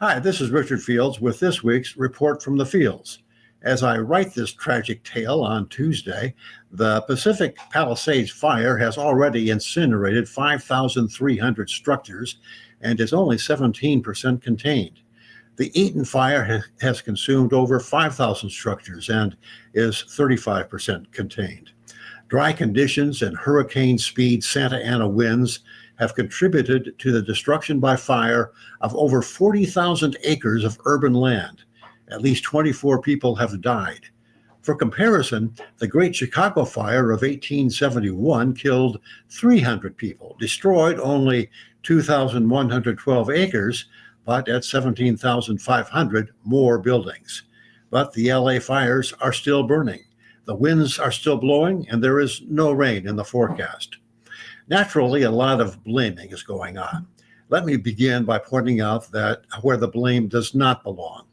Hi, this is Richard Fields with this week's Report from the Fields. As I write this tragic tale on Tuesday, the Pacific Palisades fire has already incinerated 5,300 structures and is only 17% contained. The Eaton fire has consumed over 5,000 structures and is 35% contained. Dry conditions and hurricane-speed Santa Ana winds have contributed to the destruction by fire of over 40,000 acres of urban land. At least 24 people have died. For comparison, the Great Chicago Fire of 1871 killed 300 people, destroyed only 2,112 acres, but at 17,500 more buildings. But the LA fires are still burning. The winds are still blowing, and there is no rain in the forecast. Naturally, a lot of blaming is going on. Let me begin by pointing out that where the blame does not belong.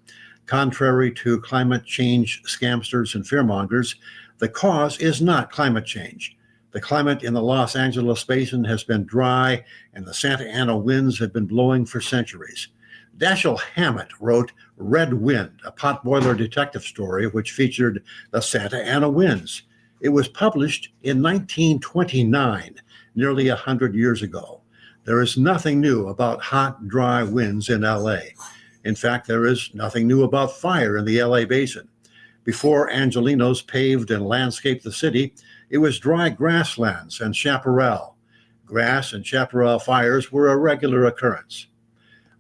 Contrary to climate change scamsters and fearmongers, the cause is not climate change. The climate in the Los Angeles basin has been dry, and the Santa Ana winds have been blowing for centuries. Dashiell Hammett wrote Red Wind, a potboiler detective story which featured the Santa Ana winds. It was published in 1929, nearly 100 years ago. There is nothing new about hot, dry winds in LA. In fact, there is nothing new about fire in the LA basin. Before Angelenos paved and landscaped the city, it was dry grasslands and chaparral. Grass and chaparral fires were a regular occurrence.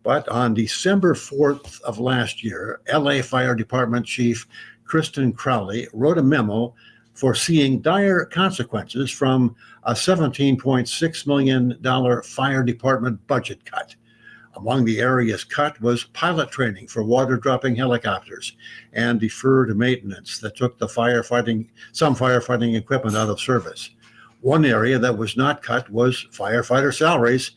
But on December 4th of last year, LA Fire Department Chief Kristen Crowley wrote a memo foreseeing dire consequences from a $17.6 million fire department budget cut. Among the areas cut was pilot training for water-dropping helicopters and deferred maintenance that took some firefighting equipment out of service. One area that was not cut was firefighter salaries.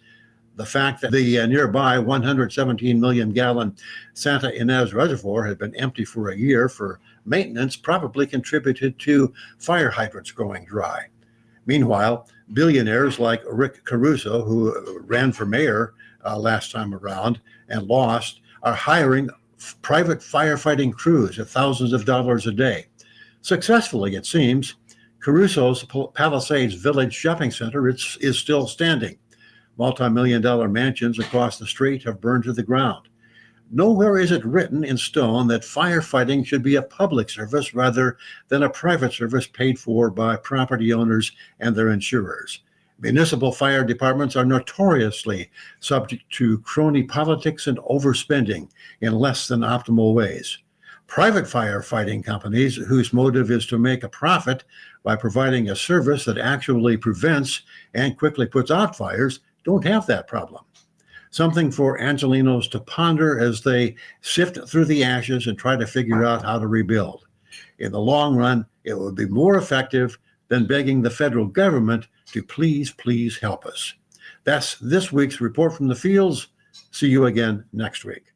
The fact that the nearby 117 million gallon Santa Ynez Reservoir had been empty for a year for maintenance probably contributed to fire hydrants growing dry. Meanwhile, billionaires like Rick Caruso, who ran for mayor last time around and lost, are hiring private firefighting crews at thousands of dollars a day. Successfully, it seems. Caruso's Palisades Village shopping center is still standing. Multi-million-dollar mansions across the street have burned to the ground. Nowhere is it written in stone that firefighting should be a public service rather than a private service paid for by property owners and their insurers. Municipal fire departments are notoriously subject to crony politics and overspending in less than optimal ways. Private firefighting companies, whose motive is to make a profit by providing a service that actually prevents and quickly puts out fires, don't have that problem. Something for Angelenos to ponder as they sift through the ashes and try to figure out how to rebuild. In the long run, it would be more effective than begging the federal government to please help us. That's this week's Report from the Fields. See you again next week.